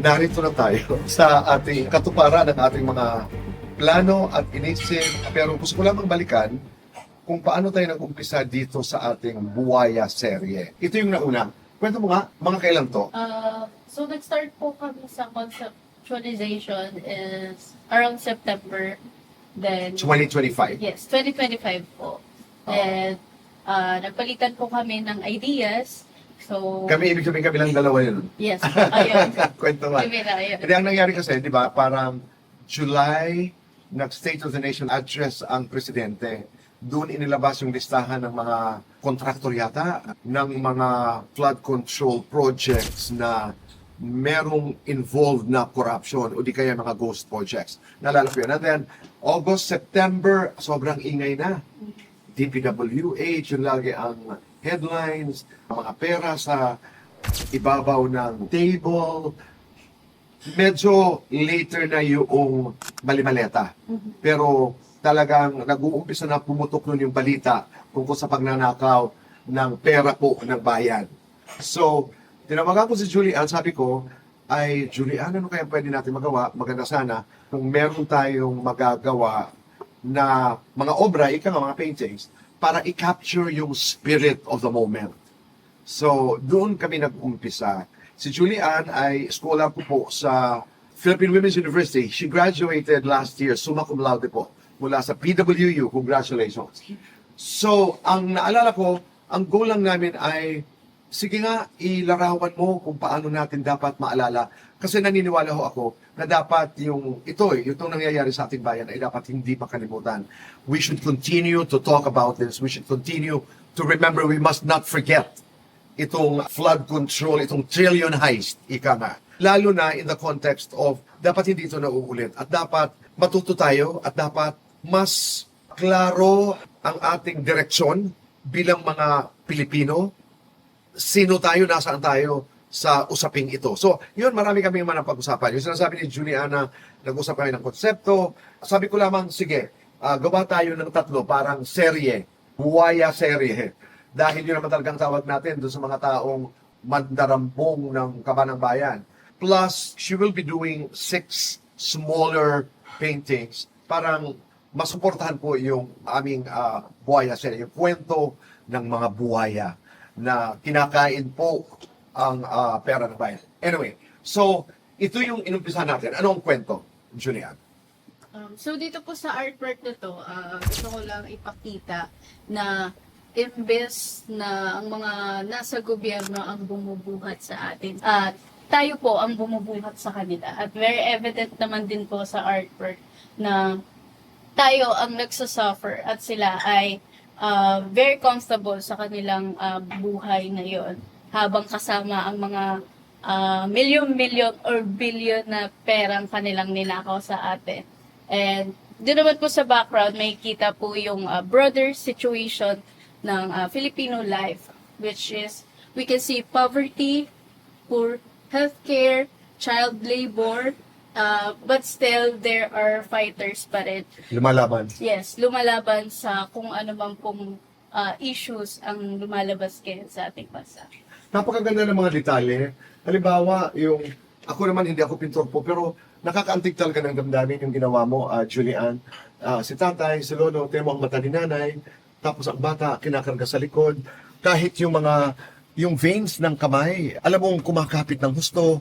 narito na tayo sa ating katuparan ng ating mga plano at inisip. Pero gusto ko lamang balikan kung paano tayo nag-umpisa dito sa ating Buwaya serye. Ito yung nauna. Kwento mo nga, mga kailan to? So nag-start po kami sa conceptualization is around September. Then, 2025. yes, 2025 po. And nagpalitan po kami ng ideas. So, Kami, ibig sabihin kami lang dalawa yun. yes, ayun. Kwento nga. Kami na, ayun. Hindi, ang nangyari kasi, di ba, parang July, nag-State of the Nation address ang presidente. Doon inilabas yung listahan ng mga kontraktor yata, ng mga flood control projects na merong involved na corruption o di kaya mga ghost projects. Naalala ko yun. And then, August, September, sobrang ingay na. DPWH, yun lagi ang headlines, mga pera sa ibabaw ng table. Medyo later na yung malimaleta. Pero talagang nag-uumpisa na pumutok nun yung balita tungkol sa pagnanakaw ng pera po ng bayan. So, tinawagan ko si Julian, sabi ko, ay Julian, ano kaya pwede natin magawa? Maganda sana kung meron tayong magagawa na mga obra, mga paintings, para i-capture yung spirit of the moment. So, doon kami nag-umpisa. Si Julian ay scholar ko po sa Philippine Women's University. She graduated last year, summa cum laude po, mula sa PWU. Congratulations. So, ang naalala ko, ang goal lang namin ay, sige nga, ilarawan mo kung paano natin dapat maalala. Kasi naniniwala ho ako na dapat itong nangyayari sa ating bayan ay dapat hindi makalimutan. We should continue to talk about this. We should continue to remember we must not forget itong flood control, itong trillion heist, ika nga. Lalo na in the context of dapat hindi ito nauulit at dapat matuto tayo at dapat mas klaro ang ating direksyon bilang mga Pilipino. Sino tayo, nasaan tayo sa usaping ito. So, yun, marami kami naman ang pag-usapan. Yung sinasabi ni Juliana, nag-usap kami ng konsepto. Sabi ko lamang, sige, gawa tayo ng tatlo, parang serye, Buwaya serye. Dahil yun naman talagang tawag natin doon sa mga taong mandarambong ng Kabanang Bayan. Plus, she will be doing 6 smaller paintings. Parang masuportahan po yung aming Buwaya serye, yung kwento ng mga buwaya na kinakain po ang pera ng bayan. Anyway, so ito yung inumpisa natin. Ano ang kwento, Julian? So dito po sa artwork na to, gusto ko lang ipakita na imbes na ang mga nasa gobyerno ang bumubuhat sa atin, at tayo po ang bumubuhat sa kanila. At very evident naman din po sa artwork na tayo ang nagsasuffer at sila ay very comfortable sa kanilang buhay ngayon habang kasama ang mga milyon-milyon or billion na perang kanilang ninakaw sa atin. And doon naman po sa background, may kita po yung broader situation ng Filipino life, which is, we can see poverty, poor healthcare, child labor, but still, there are fighters pa rin. Lumalaban. Yes, lumalaban sa kung ano bang pong issues ang lumalabas ngayon sa ating bansa. Napakaganda ng mga detalye. Halimbawa, ako naman hindi ako pintor po, pero nakakaantig talaga ng damdamin yung ginawa mo, Julian. Si tatay, si lolo, temo ang mata ni nanay, tapos ang bata kinakarga sa likod. Kahit yung veins ng kamay, alam mong kumakapit ng husto,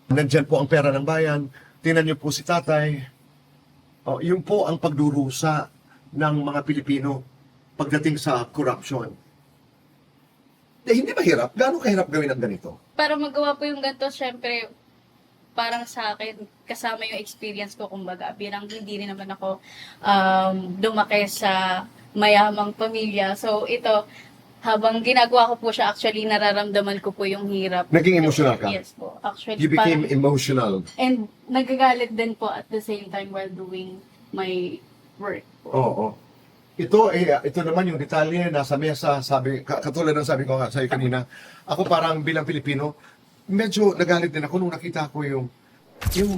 nandyan po ang pera ng bayan. Tingnan niyo po si tatay. Yun po ang pagdurusa ng mga Pilipino pagdating sa corruption. Hindi mahirap. Gaano kahirap gawin ang ganito? Para magawa po yung ganito, syempre, parang sa akin, kasama yung experience ko, kumbaga, bilang hindi rin naman ako lumaki sa mayamang pamilya. So, ito, habang ginagawa ko po siya, actually, nararamdaman ko po yung hirap. Naging emotional ka? Yes po. Actually, You became emotional. and nagagalit din po at the same time while doing my work po. Oo. Ito naman yung detalye nasa mesa, katulad ng sabi ko nga sa'yo kanina, ako parang bilang Pilipino, medyo nagalit din ako nung nakita ko yung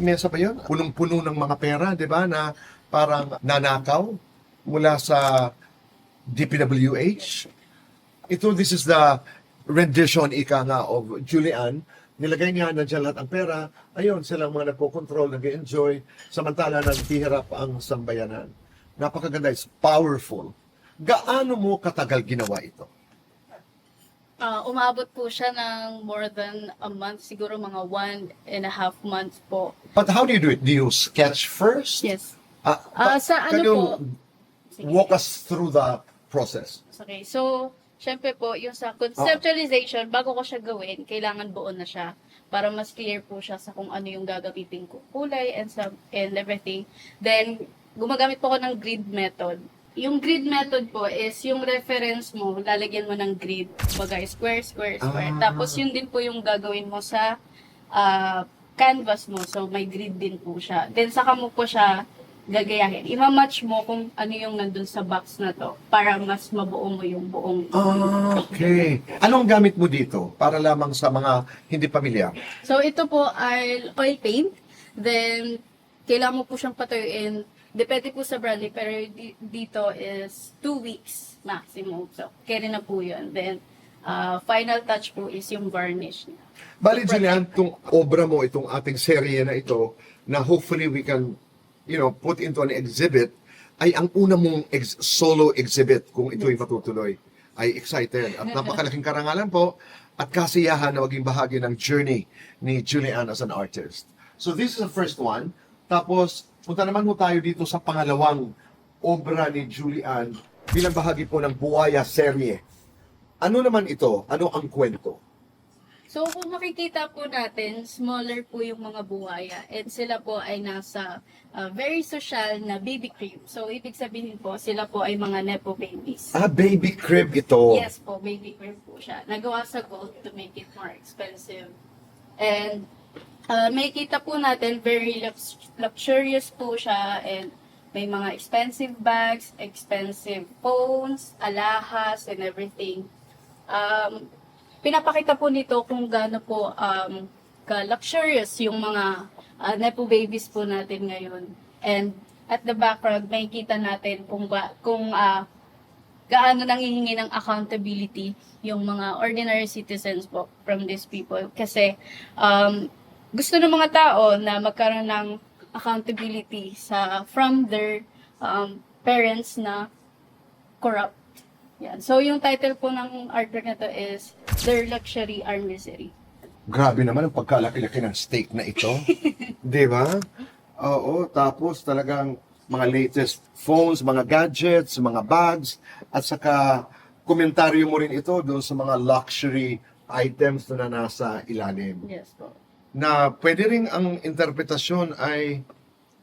mesa ba yun? Punong-puno ng mga pera, di ba, na parang nanakaw mula sa DPWH. This is the rendition, ika nga, of Julian nilagay niya, nandiyan lahat ang pera, ayun, silang mga nagko-control, nag-enjoy, samantala naghihirap ang sambayanan. Napakaganda, it's powerful. Gaano mo katagal ginawa ito? Umabot po siya ng more than a month, siguro mga 1.5 months po. But how do you do it? Do you sketch first? Yes. Sa Can ano you po? Sige. walk us through the process? Okay, so, syempre po, yung sa conceptualization, bago ko siya gawin, kailangan buo na siya para mas clear po siya sa kung ano yung gagamitin ko kulay and everything. Then, gumagamit po ako ng grid method. Yung grid method po is yung reference mo, lalagyan mo ng grid, baga square, square, square. Tapos yun din po yung gagawin mo sa canvas mo. So, may grid din po siya. Then, saka mo po siya gagayahin. Ima-match mo kung ano yung nandun sa box na to para mas mabuo mo yung buong. Okay. Anong gamit mo dito para lamang sa mga hindi pamilyar? So, ito po ay oil paint. Then, kailangan mo po siyang patuyuin. Depende po sa brand, pero dito is 2 weeks maximum. So, carry na po yun. Then, final touch po is yung varnish niya. Bali, Julian, itong obra mo, itong ating serye na ito, na hopefully we can, put into an exhibit, ay ang una mong solo exhibit kung ito'y matutuloy. Ay excited. At napakalaking karangalan po at kasiyahan na maging bahagi ng journey ni Julian as an artist. So this is the first one. Tapos, punta naman mo tayo dito sa pangalawang obra ni Julian bilang bahagi po ng Buwaya serye. Ano naman ito? Ano ang kwento? So, kung makikita po natin, smaller po yung mga buhaya. And sila po ay nasa very social na baby crib. So, ibig sabihin po, sila po ay mga nepo babies. Baby crib ito. Yes po, baby crib po siya. Nagawa sa gold to make it more expensive. And may kita po natin, very luxurious po siya. And may mga expensive bags, expensive phones, alahas, and everything. Pinapakita po nito kung gaano po ka-luxurious yung mga nepo babies po natin ngayon. And at the background, may kita natin kung gaano nanghihingi ng accountability yung mga ordinary citizens po from these people. Kasi gusto ng mga tao na magkaroon ng accountability from their parents na corrupt. Yan. So, yung title po ng artwork na to is Their Luxury, Our Misery. Grabe naman ang pagkalaki-laki ng steak na ito. Di ba? Oo, tapos talagang mga latest phones, mga gadgets, mga bags, at saka komentaryo mo rin ito doon sa mga luxury items na nasa ilalim. Yes po. Na pwede rin ang interpretasyon ay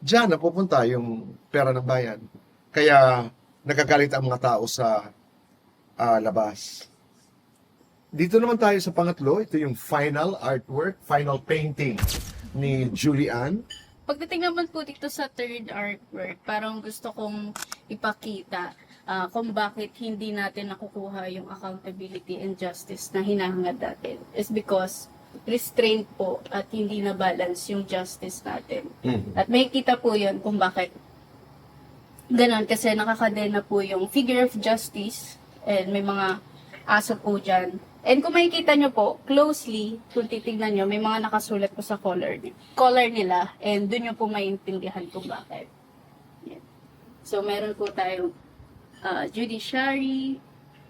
diyan napupunta yung pera ng bayan. Kaya nagagalit ang mga tao sa labas. Dito naman tayo sa pangatlo. Ito yung final artwork, final painting ni Julian. Pagdating naman po dito sa third artwork, parang gusto kong ipakita kung bakit hindi natin nakukuha yung accountability and justice na hinahangad natin. Is because restraint po at hindi na balance yung justice natin. At may kita po yun kung bakit ganon, kasi nakakadena po yung figure of justice and may mga aso po dyan. And kung makikita nyo po, closely, kung titignan nyo, may mga nakasulat po sa color nila, and dun nyo po maintindihan kung bakit. Yan. So, meron po tayong judiciary,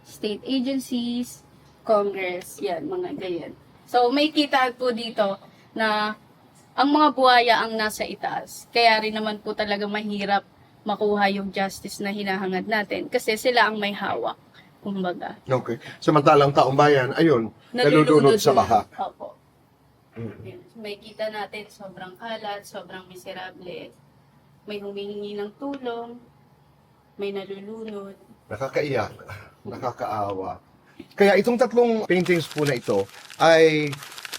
state agencies, Congress, yan, mga ganyan. So, may kita po dito na ang mga buhaya ang nasa itaas. Kaya rin naman po talaga mahirap makuha yung justice na hinahangad natin kasi sila ang may hawak. Kumbaga. Okay. Samantalang taong bayan, ayun, nalulunod sa baha. Opo. Yun. May kita natin, sobrang kalat, sobrang miserable. May humihingi ng tulong, may nalulunod. Nakakaiyak, nakakaawa. Kaya itong tatlong paintings po na ito ay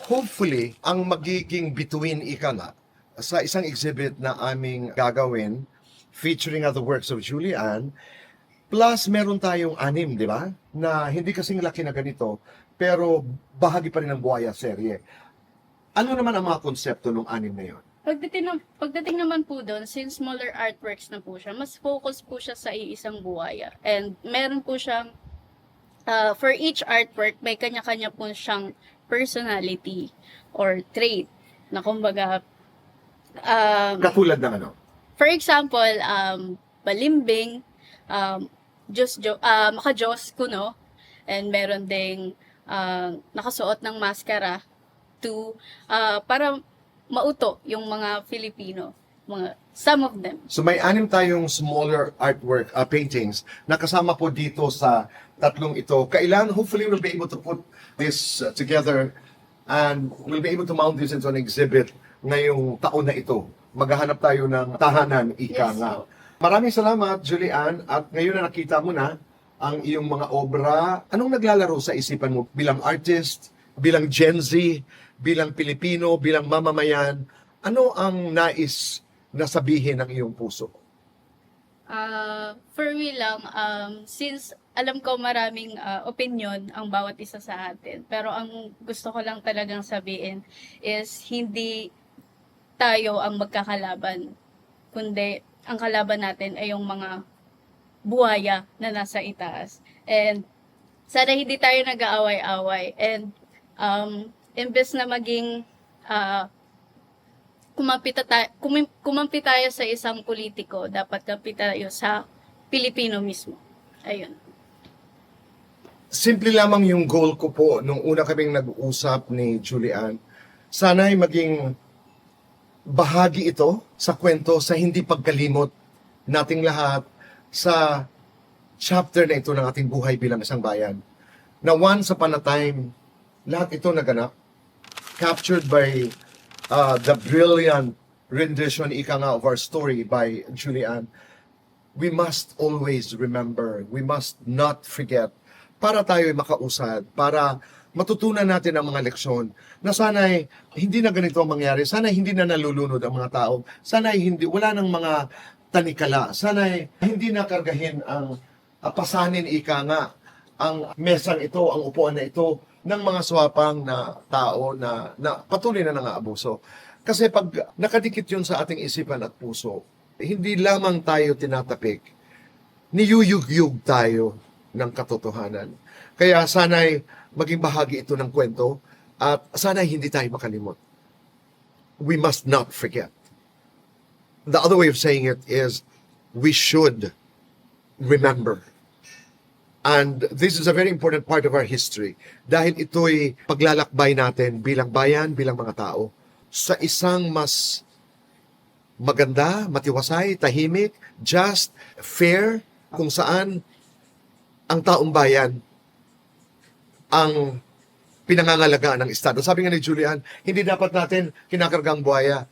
hopefully ang magiging between ika nga sa isang exhibit na aming gagawin featuring other works of Julian. Plus, meron tayong 6, di ba? Na hindi kasing laki na ganito, pero bahagi pa rin ng Buwaya serye. Ano naman ang mga konsepto ng 6 na yun? Pagdating naman po doon, since smaller artworks na po siya, mas focus po siya sa iisang buhaya. And meron po siyang, for each artwork, may kanya-kanya po siyang personality or trait na kumbaga, um, Katulad ng ano? for example, balimbing, maka-Diyos kuno, and meron ding nakasuot ng maskara to para mauto yung mga Filipino, some of them. So may 6 tayong smaller artwork, paintings, na kasama po dito sa tatlong ito. Kailan, hopefully, we'll be able to put this together and we'll be able to mount this into an exhibit ngayong taon na ito. Maghahanap tayo ng tahanan, ika Yes, nga. po. Maraming salamat, Julian. At ngayon na nakita mo na ang iyong mga obra. Anong naglalaro sa isipan mo bilang artist, bilang Gen Z, bilang Pilipino, bilang mamamayan? Ano ang nais na sabihin ng iyong puso? For me lang, since alam ko maraming opinion ang bawat isa sa atin, pero ang gusto ko lang talagang sabihin is hindi tayo ang magkakalaban, kundi ang kalaban natin ay yung mga buhaya na nasa itaas. And sana hindi tayo nag-aaway-away. And imbes na maging kumampi tayo sa isang politiko, dapat kampi tayo sa Pilipino mismo. Ayun. Simple lamang yung goal ko po nung una kaming nag-uusap ni Julian. Sana'y maging bahagi ito sa kwento sa hindi pagkalimot nating lahat sa chapter na ito ng ating buhay bilang isang bayan. Na once upon a time, lahat ito naganap, captured by the brilliant rendition, ika nga, of our story by Julian. We must always remember, we must not forget, para tayo makausad, para matutunan natin ang mga leksyon na sana'y hindi na ganito ang mangyari, sana'y hindi na nalulunod ang mga tao, sana'y hindi, wala ng mga tanikala, sana'y hindi na kargahin ang pasanin, ika nga, ang mesang ito, ang upuan na ito, ng mga swapang na tao na patuloy na nang-aabuso. Kasi pag nakadikit yun sa ating isipan at puso, hindi lamang tayo tinatapik, niyuyug-yug tayo ng katotohanan. Kaya sana'y maging bahagi ito ng kwento at sana'y hindi tayo makalimot. We must not forget. The other way of saying it is, we should remember. And this is a very important part of our history dahil ito'y paglalakbay natin bilang bayan, bilang mga tao sa isang mas maganda, matiwasay, tahimik, just, fair, kung saan ang taong bayan ang pinangangalagaan ng Estado. Sabi nga ni Julian, hindi dapat natin kinakargang buhaya.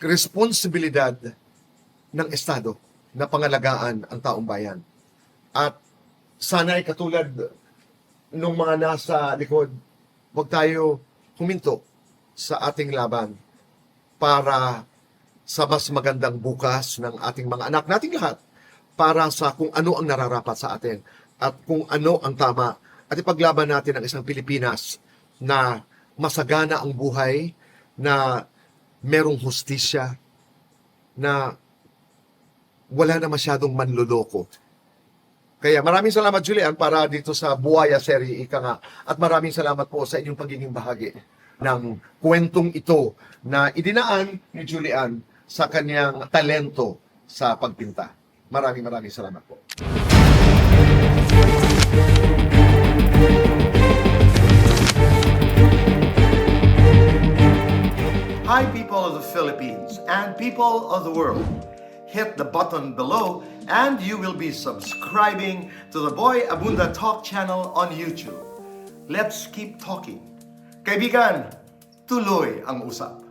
Responsibilidad ng Estado na pangalagaan ang taong bayan. At sana ay katulad nung mga nasa likod, huwag tayo huminto sa ating laban para sa mas magandang bukas ng ating mga anak, nating lahat, para sa kung ano ang nararapat sa atin at kung ano ang tama. At ipaglaban natin ang isang Pilipinas na masagana ang buhay, na merong hustisya, na wala na masyadong manloloko. Kaya maraming salamat, Julian, para dito sa Buhaya Serie, ika nga. At maraming salamat po sa inyong pagiging bahagi ng kwentong ito na idinaan ni Julian sa kanyang talento sa pagpinta. Maraming salamat po. Hi, people of the Philippines and people of the world. Hit the button below and you will be subscribing to the Boy Abunda Talk channel on YouTube. Let's keep talking. Kaibigan, tuloy ang usap.